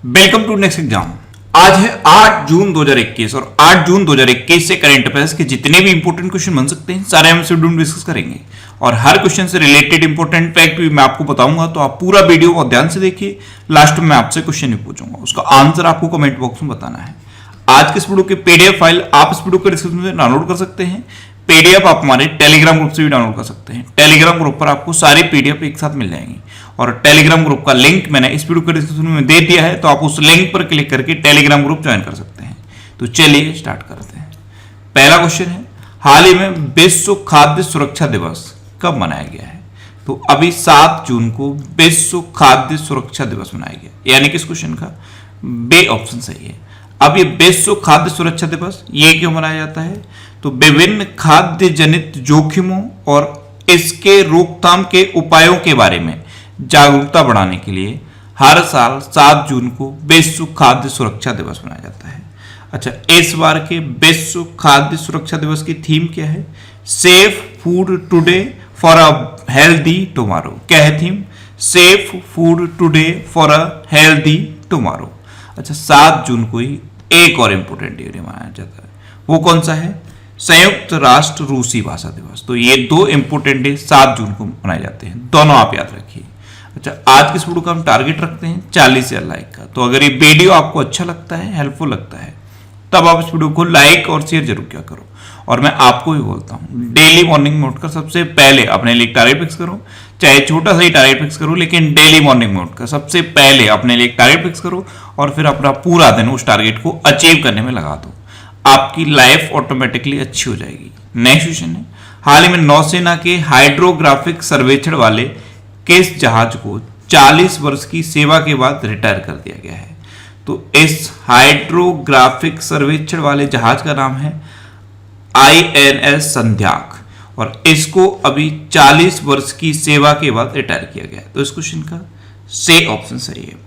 Welcome to next exam. आज है 8 जून 2021 और 8 जून 2021 से करंट अफेयर्स के जितने भी इंपॉर्टेंट क्वेश्चन बन सकते हैं सारे हम इस वीडियो में डिस्कस करेंगे और हर क्वेश्चन से रिलेटेड इंपॉर्टेंट फैक्ट भी मैं आपको बताऊंगा, तो आप पूरा वीडियो बहुत ध्यान से देखिए। लास्ट में मैं आपसे क्वेश्चन भी पूछूंगा, उसका आंसर आपको कमेंट बॉक्स में बताना है। आज के इस वीडियो की पीडीएफ फाइल आप इस वीडियो के डिस्क्रिप्शन में डाउनलोड कर सकते हैं। पीडीएफ आप हमारे टेलीग्राम ग्रुप से भी डाउनलोड कर सकते हैं। टेलीग्राम ग्रुप पर आपको सारी पीडीएफ एक साथ मिल जाएंगी और टेलीग्राम ग्रुप का लिंक मैंने इस वीडियो के डिस्क्रिप्शन में दे दिया है, तो आप उस लिंक पर क्लिक करके टेलीग्राम ग्रुप ज्वाइन कर सकते हैं। तो चलिए स्टार्ट करते हैं। पहला क्वेश्चन है, हाल ही में विश्व खाद्य सुरक्षा दिवस कब मनाया गया है? तो अभी 7 जून को विश्व खाद्य सुरक्षा दिवस मनाया गया, यानी कि इस क्वेश्चन का बी ऑप्शन सही है। अब ये विश्व खाद्य सुरक्षा दिवस ये क्यों मनाया जाता है? तो विभिन्न खाद्य जनित जोखिमों और इसके रोकथाम के उपायों के बारे में जागरूकता बढ़ाने के लिए हर साल 7 जून को विश्व खाद्य सुरक्षा दिवस मनाया जाता है। अच्छा, इस बार के विश्व खाद्य सुरक्षा दिवस की थीम क्या है? Safe food today for a healthy tomorrow. क्या है theme? Safe food today for a healthy tomorrow. अच्छा, 7 जून को ही एक और इंपोर्टेंट डे मनाया जाता है, वो कौन सा है? संयुक्त राष्ट्र रूसी भाषा दिवस। तो ये 2 इंपोर्टेंट डे 7 जून को मनाए जाते हैं, दोनों आप याद रखिए। अच्छा, आज के इस वीडियो का हम टारगेट रखते हैं 40,000 लाइक का। तो अगर ये वीडियो आपको अच्छा लगता है, हेल्पफुल लगता है, तब आप इस वीडियो को लाइक और शेयर जरूर किया करो। और मैं आपको भी बोलता हूँ, डेली मॉर्निंग में उठकर सबसे पहले अपने लिए टारगेट फिक्स करो, चाहे छोटा सा ही टारगेट फिक्स करो, लेकिन डेली मॉर्निंग में उठकर सबसे पहले अपने लिए टारगेट फिक्स करो और फिर अपना पूरा दिन उस टारगेट को अचीव करने में लगा दो। आपकी लाइफ ऑटोमेटिकली अच्छी हो जाएगी। नेक्स्ट क्वेश्चन है, हाल ही में नौसेना के हाइड्रोग्राफिक सर्वेक्षण वाले किस जहाज को 40 वर्ष की सेवा के बाद रिटायर कर दिया गया है? तो इस हाइड्रोग्राफिक सर्वेक्षण वाले जहाज का नाम है INS संध्याक और इसको अभी 40 वर्ष की सेवा के बाद रिटायर किया गया है। तो इस क्वेश्चन का सी ऑप्शन सही है।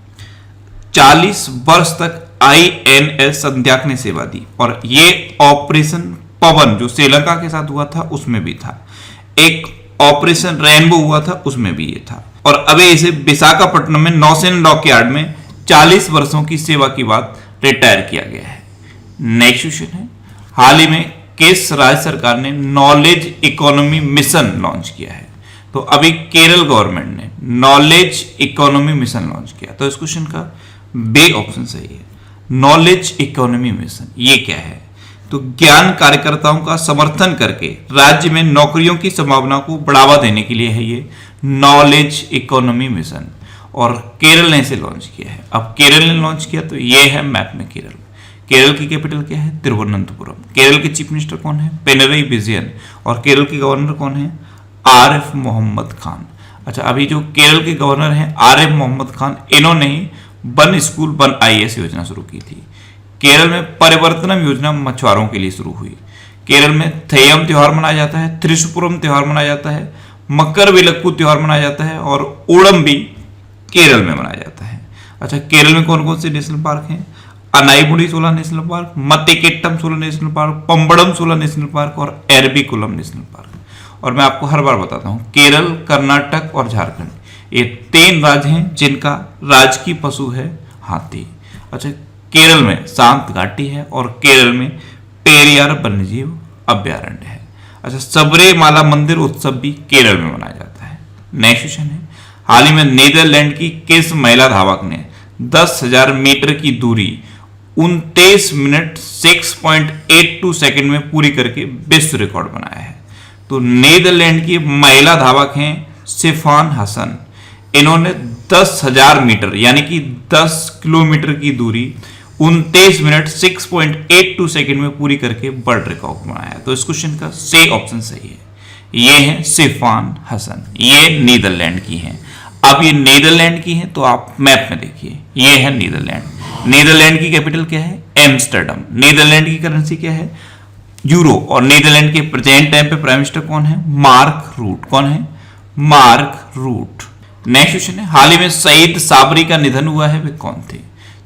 40 वर्ष तक INS संध्याक ने सेवा दी और ये ऑपरेशन पवन जो श्रीलंका के साथ हुआ था उसमें भी था, एक ऑपरेशन रेनबो हुआ था उसमें भी ये था, और अभी इसे विशाखापट्टनम में नौसेना डॉकयार्ड में 40 वर्षों की सेवा के बाद रिटायर किया गया है। नेक्स्ट क्वेश्चन है, हाल ही में किस राज्य सरकार ने नॉलेज इकोनॉमी मिशन लॉन्च किया है? तो अभी केरल गवर्नमेंट ने नॉलेज इकोनॉमी मिशन लॉन्च किया। तो इस क्वेश्चन का बी ऑप्शन सही है। नॉलेज इकोनॉमी मिशन ये क्या है? तो ज्ञान कार्यकर्ताओं का समर्थन करके राज्य में नौकरियों की संभावना को बढ़ावा देने के लिए है ये नॉलेज इकोनॉमी मिशन, और केरल ने इसे लॉन्च किया है। अब केरल ने लॉन्च किया तो ये है मैप में केरल। केरल की कैपिटल क्या है? तिरुवनंतपुरम। केरल के चीफ मिनिस्टर कौन है? पिनरई विजयन। और केरल के गवर्नर कौन है? आरिफ मोहम्मद खान। अच्छा, अभी जो केरल के गवर्नर हैं आरिफ मोहम्मद खान, इन्होंने ही वन स्कूल वन IAS योजना शुरू की थी। केरल में परिवर्तनम योजना मछुआरों के लिए शुरू हुई। केरल में थेयम त्योहार मनाया जाता है, त्रिशुपुरम त्योहार मनाया जाता है, मकर विलक्कू त्योहार मनाया जाता है और ओणम भी केरल में मनाया जाता है। अच्छा, केरल में कौन कौन से नेशनल पार्क हैं? Anamudi 16 national park, Mathikettan 16 national park, Pambadum 16 national park और एरविकुलम नेशनल पार्क। और मैं आपको हर बार बताता हूँ, केरल, कर्नाटक और झारखंड ये 3 राज्य हैं जिनका राजकीय पशु है हाथी। अच्छा, केरल में शांत घाटी है और केरल में पेरियार वन्यजीव अभ्यारण्य है। अच्छा, सबरीमाला मंदिर उत्सव भी केरल में मनाया जाता है। नेक्स्ट क्वेश्चन है, हाल ही में नीदरलैंड की किस महिला धावक ने 10,000 मीटर की दूरी 29 मिनट 6.82 सेकंड में पूरी करके विश्व रिकॉर्ड बनाया है? तो नीदरलैंड की महिला धावक हैं सिफान हसन। इन्होंने 10,000 मीटर यानी कि 10 किलोमीटर की दूरी 29 मिनट 6.82 सेकंड में पूरी करके वर्ल्ड रिकॉर्ड बनाया। तो इस क्वेश्चन का सी ऑप्शन सही है। ये है सिफान हसन, ये नीदरलैंड की हैं। अब ये नीदरलैंड की हैं तो आप मैप में देखिए, ये है नीदरलैंड। नीदरलैंड की कैपिटल क्या है? एम्स्टर्डम। नीदरलैंड की करेंसी क्या है? यूरो। और नीदरलैंड के प्रेजेंट टाइम पे प्राइम मिनिस्टर कौन है? Mark Rutte. कौन है? Mark root. नेक्स्ट क्वेश्चन है, हाल ही में सईद साबरी का निधन हुआ है, वे कौन थे?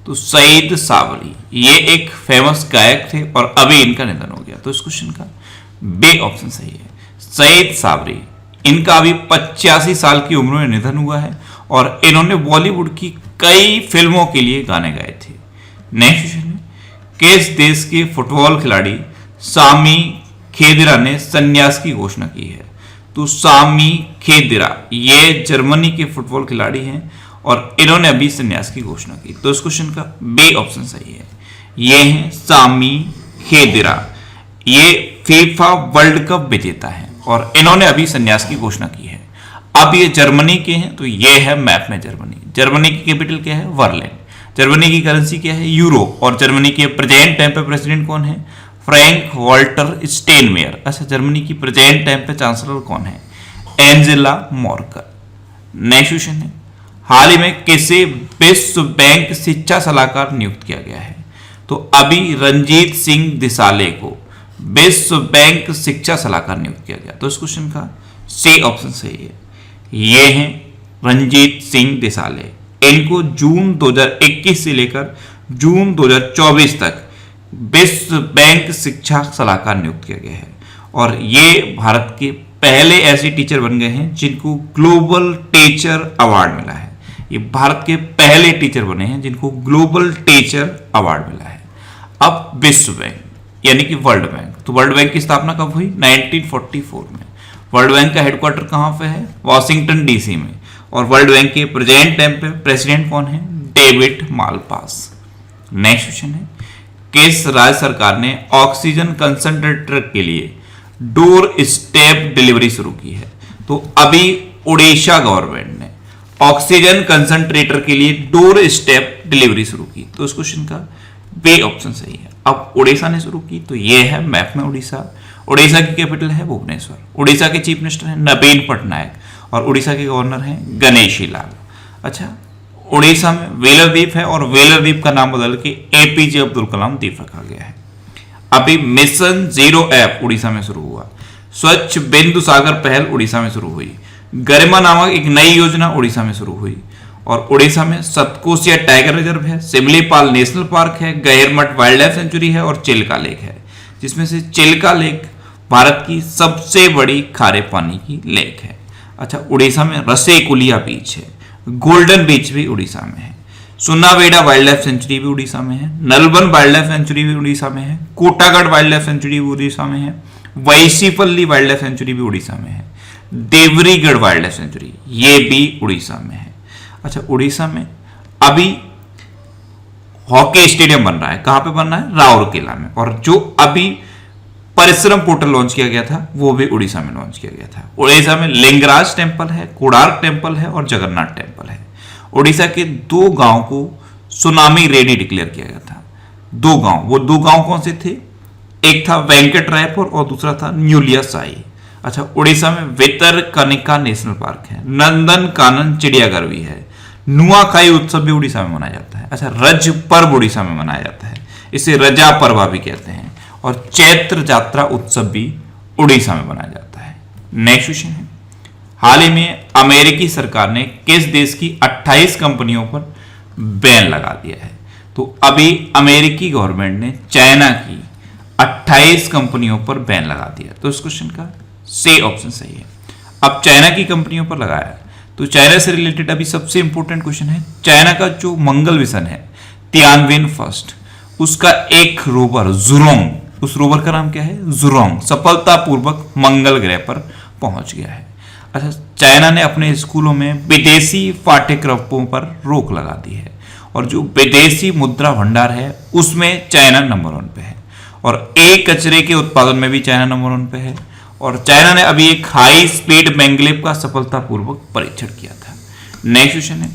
तो सईद साबरी ये एक फेमस गायक थे और अभी इनका निधन हो गया। तो इस क्वेश्चन का बी ऑप्शन सही है। सईद साबरी, इनका अभी 85 साल की उम्र में निधन हुआ है और इन्होंने बॉलीवुड की कई फिल्मों के लिए गाने गाए थे। नेक्स्ट क्वेश्चन है, किस देश के फुटबॉल खिलाड़ी सामी खेदिरा ने संन्यास की घोषणा की है? तो सामी खेदिरा ये जर्मनी के फुटबॉल खिलाड़ी हैं और इन्होंने अभी संन्यास की घोषणा की। तो इस क्वेश्चन का बी ऑप्शन सही है। ये हैं सामी खेदिरा, ये फीफा वर्ल्ड कप विजेता है और इन्होंने अभी संन्यास की घोषणा की है। अब ये जर्मनी के हैं, तो ये है मैप में जर्मनी। जर्मनी की कैपिटल क्या है? बर्लिन। जर्मनी की करेंसी क्या है? यूरो। और जर्मनी के प्रेजेंट टाइम पे प्रेसिडेंट कौन है? Frank Walter Steinmeier. अच्छा, जर्मनी की प्रेजेंट टाइम पे चांसलर कौन है? Angela Merkel. नेक्स्ट क्वेश्चन है, हाल ही में किसे विश्व बैंक शिक्षा सलाहकार नियुक्त किया गया है? तो अभी रणजीत सिंह दिसाले को विश्व बैंक शिक्षा सलाहकार नियुक्त किया गया। तो इस क्वेश्चन का सी ऑप्शन सही है। ये हैं रणजीत सिंह दिसाले। इनको जून 2021 से लेकर जून 2024 तक विश्व बैंक शिक्षा सलाहकार नियुक्त किया गया है और ये भारत के पहले ऐसे टीचर बन गए हैं जिनको ग्लोबल टीचर अवार्ड मिला है। ये भारत के पहले टीचर बने हैं जिनको ग्लोबल टीचर अवार्ड मिला है। अब विश्व बैंक यानी कि वर्ल्ड बैंक, तो वर्ल्ड बैंक की स्थापना कब हुई? 1944 में। वर्ल्ड बैंक का हेडक्वार्टर कहां पे है? वॉशिंगटन डीसी में। और वर्ल्ड बैंक के प्रेजेंट टाइम पे प्रेसिडेंट कौन है? David Malpass. नेक्स्ट क्वेश्चन है, किस राज्य सरकार ने ऑक्सीजन कंसंट्रेटर के लिए डोर स्टेप डिलीवरी शुरू की है? तो अभी उड़ीसा गवर्नमेंट ने ऑक्सीजन कंसंट्रेटर के लिए डोर स्टेप डिलीवरी शुरू की। तो इस क्वेश्चन का बी ऑप्शन सही है। अब उड़ीसा ने शुरू की, तो ये है मैप में उड़ीसा। उड़ीसा की कैपिटल है भुवनेश्वर। उड़ीसा के चीफ मिनिस्टर हैं नवीन पटनायक और उड़ीसा के गवर्नर हैं गणेशी लाल। अच्छा, उड़ीसा में व्हीलर द्वीप है और व्हीलर द्वीप का नाम बदल के एपीजे अब्दुल कलाम द्वीप रखा गया है। अभी मिशन जीरो ऐप उड़ीसा में शुरू हुआ। स्वच्छ बिंदु सागर पहल उड़ीसा में शुरू हुई। गरिमा नामक एक नई योजना उड़ीसा में शुरू हुई और उड़ीसा में सतकोसिया टाइगर रिजर्व है, सिमलीपाल नेशनल पार्क है, गहिरमठ वाइल्ड लाइफ सेंचुरी है और चिल्का लेक है, जिसमें से चिल्का लेक भारत की सबसे बड़ी खारे पानी की लेक है। अच्छा, उड़ीसा में रसेकुलिया बीच है, गोल्डन बीच भी उड़ीसा में है, सुन्नावेड़ा वाइल्ड लाइफ सेंचुरी भी उड़ीसा में है, नलबन वाइल्ड लाइफ सेंचुरी भी उड़ीसा में है, कोटागढ़ वाइल्ड लाइफ सेंचुरी भी उड़ीसा में है, वैशीपल्ली वाइल्ड लाइफ सेंचुरी भी उड़ीसा में है, देवरीगढ़ वाइल्ड लाइफ सेंचुरी ये भी उड़ीसा में है। अच्छा, उड़ीसा में अभी हॉकी स्टेडियम बन रहा है। कहां पे बन रहा है? राउरकेला में। और जो अभी परिश्रम पोर्टल लॉन्च किया गया था वो भी उड़ीसा में लॉन्च किया गया था। उड़ीसा में लिंगराज टेम्पल है, कोणार्क टेम्पल है और जगन्नाथ टेम्पल है। उड़ीसा के 2 गांव को सुनामी रेडी डिक्लेयर किया गया था। 2 गांव, वो 2 गांव कौन से थे? एक था वेंकट रायपुर और दूसरा था न्यूलिया साई। अच्छा, उड़ीसा में वितरकनिका नेशनल पार्क है, नंदन कानन चिड़ियाघर भी है, नुआखाई उत्सव भी उड़ीसा में मनाया जाता है। अच्छा, रज पर्व उड़ीसा में मनाया जाता है, इसे रजा पर्वा भी कहते हैं। और चैत्र यात्रा उत्सव भी उड़ीसा में मनाया जाता है। नेक्स्ट क्वेश्चन है, हाल ही में अमेरिकी सरकार ने किस देश की 28 कंपनियों पर बैन लगा दिया है? तो अभी अमेरिकी गवर्नमेंट ने चाइना की 28 कंपनियों पर बैन लगा दिया। तो इस क्वेश्चन का सी ऑप्शन सही है। अब चाइना की कंपनियों पर लगाया, तो चाइना से रिलेटेड अभी सबसे इंपॉर्टेंट क्वेश्चन है, चाइना का जो मंगल मिशन है तियानविन फर्स्ट, उसका एक रोवर जुरोंग, उस रोवर का नाम क्या है? जुरोंग, सफलतापूर्वक मंगल ग्रह पर पहुंच गया है। अच्छा, चाइना ने अपने स्कूलों में विदेशी पाठ्यक्रमों पर रोक लगा दी है और जो विदेशी मुद्रा भंडार है उसमें चाइना नंबर 1 पे है और कचरे के उत्पादन में भी चाइना नंबर 1 पे है। और चाइना ने अभी एक हाई स्पीड मैंगलेव का सफलतापूर्वक परीक्षण किया था। नेक्स्ट क्वेश्चन है,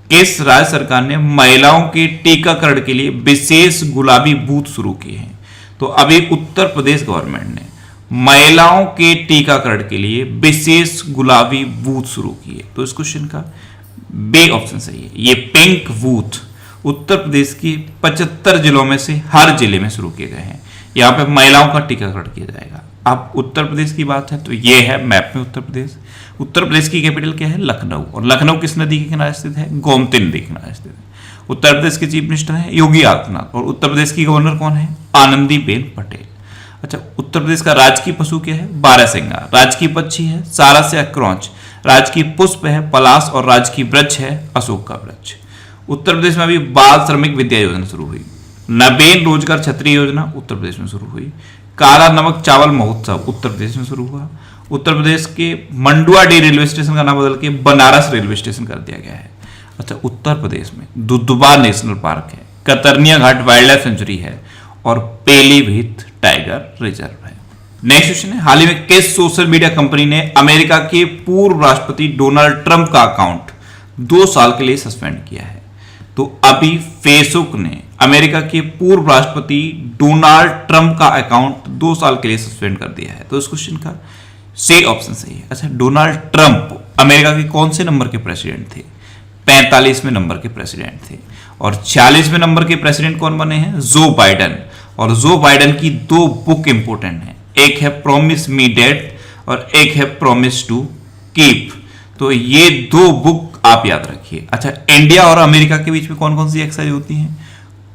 किस राज्य सरकार ने महिलाओं के टीकाकरण के लिए विशेष गुलाबी बूथ शुरू किए हैं? तो अभी उत्तर प्रदेश गवर्नमेंट ने महिलाओं के टीकाकरण के लिए विशेष गुलाबी बूथ शुरू किए। तो इस क्वेश्चन का बी ऑप्शन सही है। ये पिंक बूथ उत्तर प्रदेश की 75 जिलों में से हर जिले में शुरू किए गए हैं। यहाँ पे महिलाओं का टीकाकरण किया जाएगा। अब उत्तर प्रदेश की बात है तो ये है मैप में उत्तर प्रदेश। उत्तर प्रदेश की कैपिटल क्या है? लखनऊ। और लखनऊ किस नदी के किनारे स्थित है? गोमती नदी के किनारे स्थित है। उत्तर प्रदेश के चीफ मिनिस्टर हैं योगी आदित्यनाथ और उत्तर प्रदेश की गवर्नर कौन है? आनंदीबेन पटेल। अच्छा, उत्तर प्रदेश का राजकीय पशु क्या है? बारहसिंगा। राजकीय पक्षी है सारस्या क्रॉच। राजकीय पुष्प है पलाश और राजकीय वृक्ष है अशोक का वृक्ष। उत्तर प्रदेश में अभी बाल श्रमिक विद्या योजना शुरू हुई। नवीन रोजगार छतरी योजना उत्तर प्रदेश में शुरू हुई। काला नमक चावल महोत्सव उत्तर प्रदेश में शुरू हुआ। उत्तर प्रदेश के मंडुआडीह रेलवे स्टेशन का नाम बदल के बनारस रेलवे स्टेशन कर दिया गया है। अच्छा, उत्तर प्रदेश में दुधवा नेशनल पार्क है, कतरनिया घाट वाइल्ड लाइफ सेंचुरी है और पीलीभीत टाइगर रिजर्व है। नेक्स्ट क्वेश्चन है, हाल ही में किस सोशल मीडिया कंपनी ने अमेरिका के पूर्व राष्ट्रपति डोनाल्ड ट्रंप का अकाउंट 2 साल के लिए सस्पेंड किया है? तो अभी फेसबुक ने अमेरिका के पूर्व राष्ट्रपति डोनाल्ड ट्रंप का अकाउंट 2 साल के लिए सस्पेंड कर दिया है। तो इस क्वेश्चन का सी ऑप्शन सही है। अच्छा, डोनाल्ड ट्रंप अमेरिका के कौन से नंबर के प्रेसिडेंट थे? 45वें नंबर के प्रेसिडेंट थे। और 46वें नंबर के प्रेसिडेंट कौन बने हैं? Joe Biden. और जो बाइडेन की 2 बुक इंपोर्टेंट है, एक है प्रॉमिस मी डैड और एक है प्रॉमिस टू कीप। तो ये 2 बुक आप याद रखिए। अच्छा, इंडिया और अमेरिका के बीच में कौन कौन सी एक्सरसाइज होती हैं?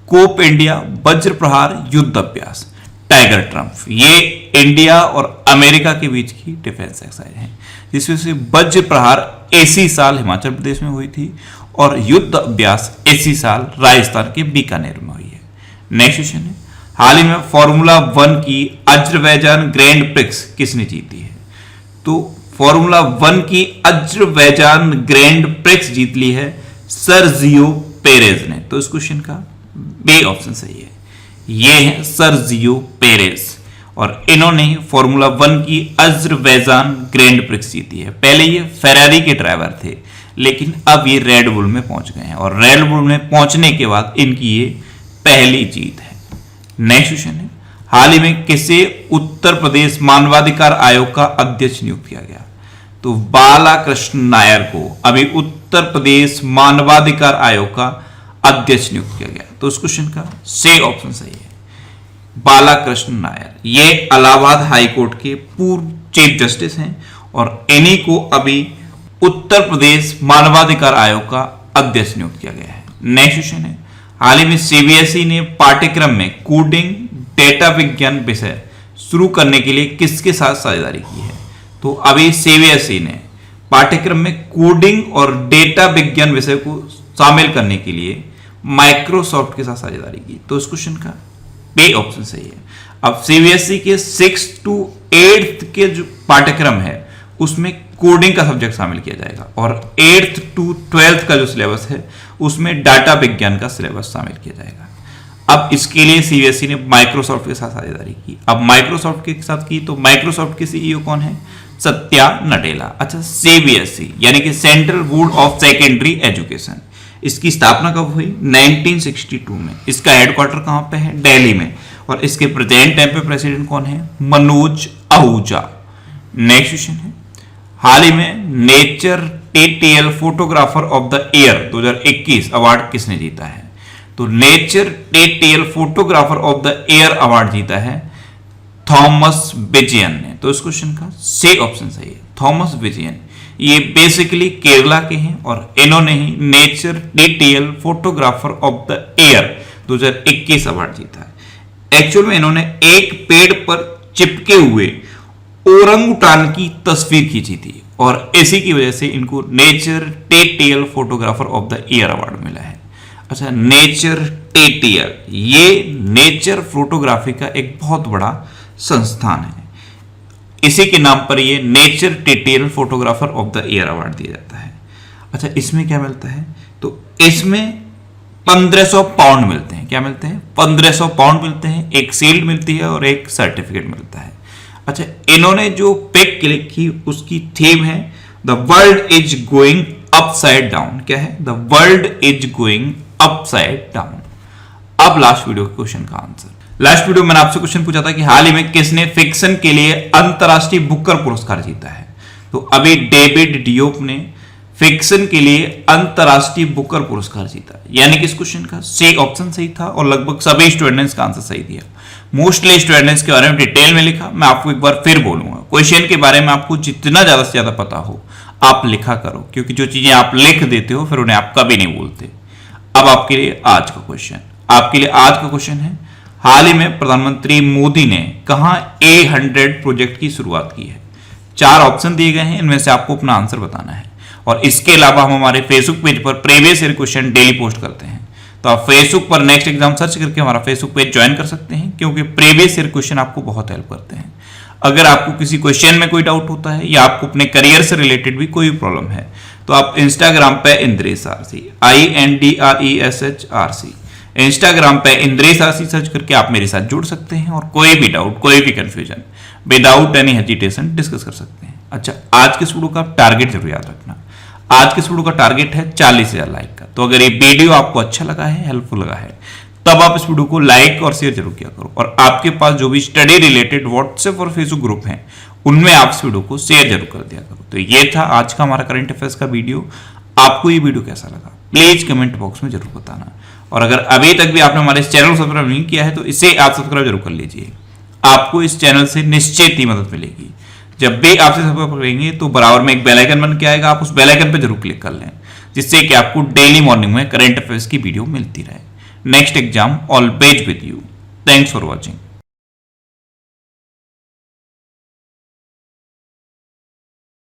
कोप इंडिया, वज्र प्रहार, युद्ध अभ्यास, टाइगर ट्रंप। ये इंडिया और अमेरिका के बीच की डिफेंस एक्सरसाइज है, जिसमें से वज्र प्रहार इसी साल हिमाचल प्रदेश में हुई थी और युद्ध अभ्यास इसी साल राजस्थान के बीकानेर में हुई है। नेक्स्ट क्वेश्चन है, हाल ही में फॉर्मूला 1 की अजरबैजान ग्रैंड प्रिक्स किसने जीती है? तो फॉर्मूला 1 की अजरबैजान ग्रैंड प्रिक्स जीत ली है सर्जियो पेरेज ने। तो इस क्वेश्चन का बी ऑप्शन सही है। ये है सर्जियो पेरेज और इन्होंने फॉर्मूला 1 की अजरबैजान ग्रैंड प्रिक्स जीती है। पहले ये फेरारी के ड्राइवर थे, लेकिन अब ये रेड बुल में पहुंच गए हैं और रेड बुल में पहुंचने के बाद इनकी ये पहली जीत है। नेक्स्ट क्वेश्चन है, हाल ही में किसे उत्तर प्रदेश मानवाधिकार आयोग का अध्यक्ष नियुक्त किया गया? तो बालाकृष्ण नायर को अभी उत्तर प्रदेश मानवाधिकार आयोग का अध्यक्ष नियुक्त किया गया। तो उस क्वेश्चन का सी ऑप्शन सही है, बालाकृष्ण नायर। ये इलाहाबाद हाई कोर्ट के पूर्व चीफ जस्टिस हैं और इन्हीं को अभी उत्तर प्रदेश मानवाधिकार आयोग का अध्यक्ष नियुक्त किया गया है। नेक्स्ट क्वेश्चन है, हाल ही में सीबीएसई ने पाठ्यक्रम में कोडिंग डेटा विज्ञान विषय शुरू करने के लिए किसके साथ साझेदारी की है? तो अभी सीबीएसई ने पाठ्यक्रम में कोडिंग और डेटा विज्ञान विषय को शामिल करने के लिए माइक्रोसॉफ्ट के साथ साझेदारी की। तो इस क्वेश्चन का बी ऑप्शन सही है। अब सीबीएसई के 6th to 8th के जो पाठ्यक्रम है उसमें कोडिंग का सब्जेक्ट शामिल किया जाएगा और 8th to 12th का जो सिलेबस है उसमें डाटा विज्ञान का सिलेबस शामिल किया जाएगा। अब इसके लिए सीबीएसई ने माइक्रोसॉफ्ट के साथ साझेदारी की। अब माइक्रोसॉफ्ट के साथ की तो माइक्रोसॉफ्ट के सीईओ कौन है? सत्या नडेला। अच्छा, सीबीएसई यानी कि central board of secondary education, इसकी स्थापना कब हुई? 1962 में। इसका हेडक्वार्टर कहां पे है? दिल्ली में। और इसके प्रेजेंट टाइम पे प्रेसिडेंट कौन है? मनोज आहूजा। नेक्स्ट क्वेश्चन है, हाल ही में nature TTL photographer of the year 2021 award किसने जीता है? तो nature TTL photographer of the year award जीता है थॉमस विजयन ने। तो इस क्वेश्चन का सी ऑप्शन सही है, थॉमस विजयन। ये बेसिकली केरला के हैं और इन्होंने ही nature TTL photographer of the year 2021 award जीता है। एक्चुअल में इन्होंने एक पेड़ पर चिपके हुए ओरंगुटान की तस्वीर खींची थी और इसी की वजह से इनको nature TTL photographer of the year award मिला है। अच्छा, नेचर टीटीएल ये नेचर फोटोग्राफी का एक बहुत बड़ा संस्थान है, इसी के नाम पर ये nature TTL photographer of the year award दिया जाता है। अच्छा, इसमें क्या मिलता है? तो इसमें 1500 पाउंड मिलते हैं। क्या मिलते हैं? 1500 पाउंड मिलते हैं, एक शील्ड मिलती है और एक सर्टिफिकेट मिलता है। अच्छा, इन्होंने जो पिक क्लिक की उसकी थीम है the world is going upside down. क्या है? The world is going upside down. अब लास्ट वीडियो के क्वेश्चन का आंसर। लास्ट वीडियो में मैंने आपसे क्वेश्चन पूछा था कि हाल ही में किसने फिक्शन के लिए अंतरराष्ट्रीय बुकर पुरस्कार जीता है? तो अभी डेविड डियोप ने फिक्शन के लिए अंतरराष्ट्रीय बुकर पुरस्कार जीता, यानी कि इस क्वेश्चन का सी ऑप्शन सही था और लगभग सभी स्टूडेंट्स का आंसर सही दिया। मोस्टली स्टूडेंट्स के बारे में डिटेल में लिखा। मैं आपको एक बार फिर बोलूंगा, क्वेश्चन के बारे में आपको जितना ज्यादा से ज्यादा पता हो आप लिखा करो, क्योंकि जो चीजें आप लिख देते हो फिर उन्हें आप कभी नहीं बोलते। अब आपके लिए आज का क्वेश्चन है, हाल ही में प्रधानमंत्री मोदी ने कहां A100 प्रोजेक्ट की शुरुआत की है? 4 ऑप्शन दिए गए हैं, इनमें से आपको अपना आंसर बताना है। और इसके अलावा हम हमारे फेसबुक पेज पर previous year question daily post करते हैं। तो आप फेसबुक पर नेक्स्ट एग्जाम सर्च करके हमारा फेसबुक पेज ज्वाइन कर सकते हैं, क्योंकि प्रीवियस ईयर क्वेश्चन आपको बहुत हेल्प करते हैं। अगर आपको किसी क्वेश्चन में कोई डाउट होता है या आपको अपने करियर से रिलेटेड भी कोई प्रॉब्लम है तो आप इंस्टाग्राम पे इंद्रेश आरसी INDRESHRC इंस्टाग्राम पे इंद्रेश आरसी सर्च करके आप मेरे साथ जुड़ सकते हैं और कोई भी डाउट, कोई भी confusion without any hesitation discuss कर सकते हैं। अच्छा, आज के इस वीडियो का टारगेट जरूर याद रखना। आज के इस वीडियो का टारगेट है 40,000 लाइक का। तो अगर ये वीडियो आपको अच्छा लगा है, हेल्पफुल लगा है, तब आप इस वीडियो को लाइक और शेयर जरूर किया करो। और आपके पास जो भी स्टडी रिलेटेड व्हाट्सएप और फेसबुक ग्रुप हैं उनमें आप इस वीडियो को शेयर जरूर कर दिया करो। तो ये था आज का हमारा करंट अफेयर्स का वीडियो। आपको ये वीडियो कैसा लगा प्लीज कमेंट बॉक्स में जरूर बताना। और अगर अभी तक भी आपने हमारे इस चैनल को सब्सक्राइब नहीं किया है तो इसे आप सब्सक्राइब जरूर कर लीजिए। आपको इस चैनल से निश्चित ही मदद मिलेगी। जब भी आपसे सब्सक्राइब करेंगे तो बराबर में एक बेल आइकन बन के आएगा, आप उस बेल आइकन पर जरूर क्लिक कर लें, जिससे कि आपको डेली मॉर्निंग में करंट अफेयर्स की वीडियो मिलती रहे। Next exam always with you. Thanks for watching.